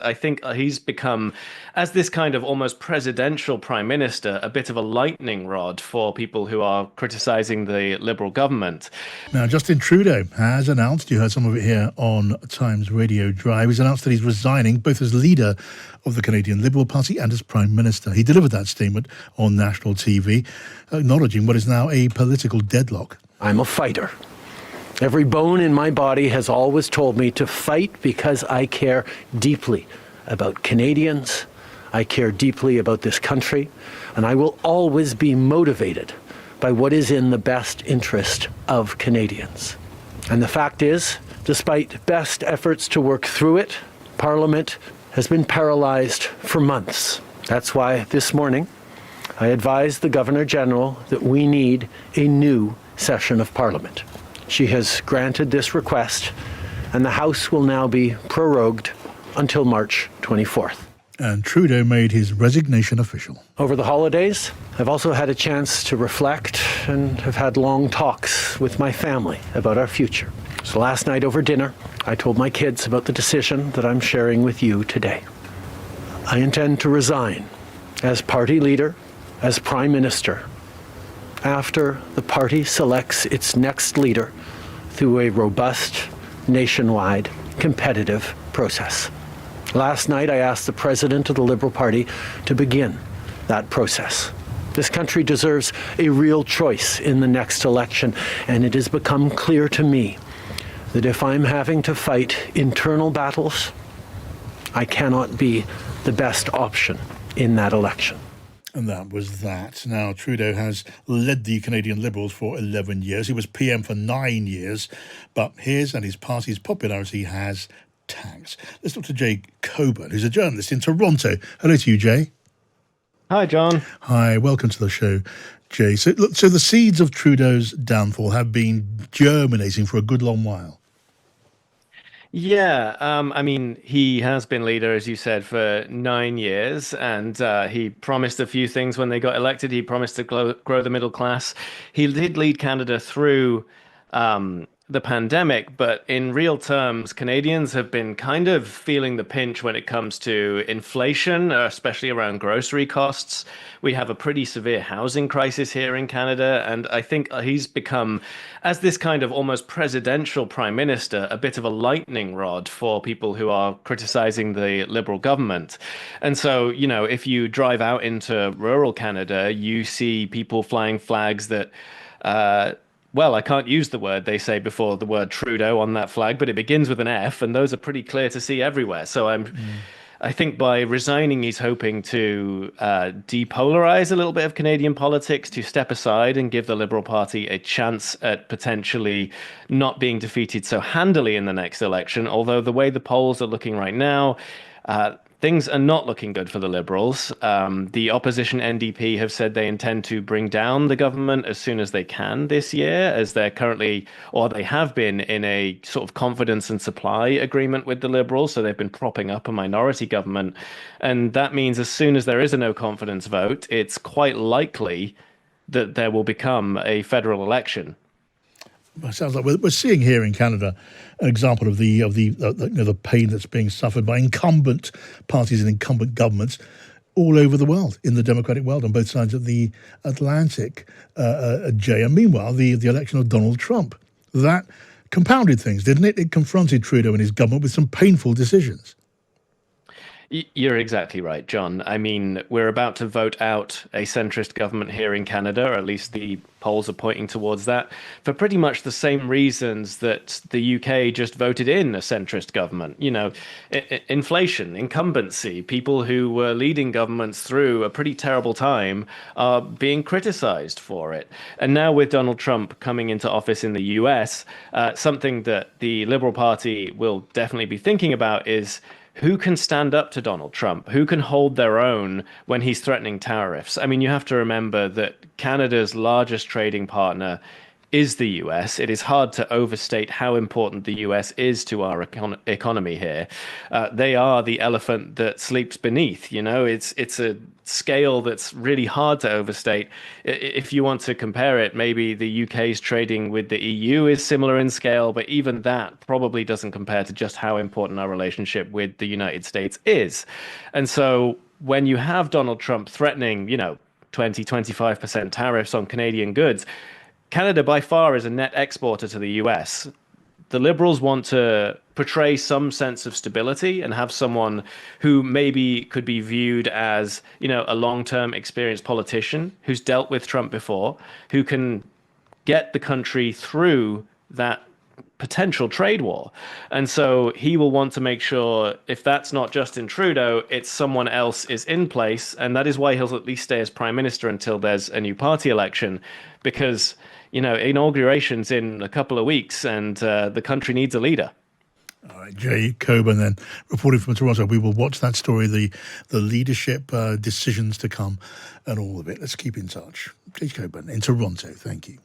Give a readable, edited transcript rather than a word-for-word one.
I think he's become, as this kind of almost presidential prime minister, a bit of a lightning rod for people who are criticizing the Liberal government. Now, Justin Trudeau has announced, you heard some of it here on Times Radio Drive, he's announced that he's resigning both as leader of the Canadian Liberal Party and as Prime Minister. He delivered that statement on national TV, acknowledging what is now a political deadlock. I'm a fighter. Every bone in my body has always told me to fight because I care deeply about Canadians. I care deeply about this country, and I will always be motivated by what is in the best interest of Canadians. And the fact is, despite best efforts to work through it, Parliament has been paralysed for months. That's why this morning I advised the Governor-General that we need a new session of Parliament. She has granted this request, and the House will now be prorogued until March 24th. And Trudeau made his resignation official. Over the holidays, I've also had a chance to reflect and have had long talks with my family about our future. So last night over dinner, I told my kids about the decision that I'm sharing with you today. I intend to resign as party leader, as Prime Minister, after the party selects its next leader through a robust, nationwide, competitive process. Last night, I asked the President of the Liberal Party to begin that process. This country deserves a real choice in the next election, and it has become clear to me that if I'm having to fight internal battles, I cannot be the best option in that election. And that was that. Now, Trudeau has led the Canadian Liberals for 11 years. He was PM for 9 years, but his and his party's popularity has tanked. Let's talk to Jay Cockburn, who's a journalist in Toronto. Hello to you, Jay. Hi, John. Hi, welcome to the show, Jay. So, look, so the seeds of Trudeau's downfall have been germinating for a good long while. Yeah, I mean, he has been leader, as you said, for 9 years, and he promised a few things when they got elected. He promised to grow the middle class. He did lead Canada through the pandemic, but in real terms, Canadians have been kind of feeling the pinch when it comes to inflation, especially around grocery costs. We have a pretty severe housing crisis here in Canada, and I think he's become, as this kind of almost presidential prime minister, a bit of a lightning rod for people who are criticizing the Liberal government. And so, you know, if you drive out into rural Canada, you see people flying flags that well, I can't use the word they say before the word Trudeau on that flag, but it begins with an F, and those are pretty clear to see everywhere. So I think by resigning, he's hoping to depolarize a little bit of Canadian politics, to step aside and give the Liberal Party a chance at potentially not being defeated so handily in the next election. Although the way the polls are looking right now, things are not looking good for the Liberals. The opposition NDP have said they intend to bring down the government as soon as they can this year, as they're currently, or they have been, in a sort of confidence and supply agreement with the Liberals. So they've been propping up a minority government. And that means as soon as there is a no confidence vote, it's quite likely that there will become a federal election. It sounds like we're seeing here in Canada an example of the pain that's being suffered by incumbent parties and incumbent governments all over the world, in the democratic world, on both sides of the Atlantic, Jay. And meanwhile, the election of Donald Trump, that compounded things, didn't it? It confronted Trudeau and his government with some painful decisions. You're exactly right, John. I mean, we're about to vote out a centrist government here in Canada, or at least the polls are pointing towards that, for pretty much the same reasons that the UK just voted in a centrist government. You know, inflation, incumbency, people who were leading governments through a pretty terrible time are being criticized for it. And now with Donald Trump coming into office in the US, something that the Liberal Party will definitely be thinking about is, who can stand up to Donald Trump? Who can hold their own when he's threatening tariffs? I mean, you have to remember that Canada's largest trading partner is the US. It is hard to overstate how important the US is to our economy here. They are the elephant that sleeps beneath. You know, it's a scale that's really hard to overstate. If you want to compare it, maybe the UK's trading with the EU is similar in scale, but even that probably doesn't compare to just how important our relationship with the United States is. And so when you have Donald Trump threatening, 20-25% tariffs on Canadian goods, Canada by far is a net exporter to the US. The Liberals want to portray some sense of stability and have someone who maybe could be viewed as, a long-term experienced politician who's dealt with Trump before, who can get the country through that potential trade war. And so he will want to make sure, if that's not Justin Trudeau, it's someone else is in place. And that is why he'll at least stay as prime minister until there's a new party election, because inauguration's in a couple of weeks, and the country needs a leader. All right, Jay Cockburn then, reporting from Toronto. We will watch that story, the leadership decisions to come and all of it. Let's keep in touch. Jay Cockburn in Toronto. Thank you.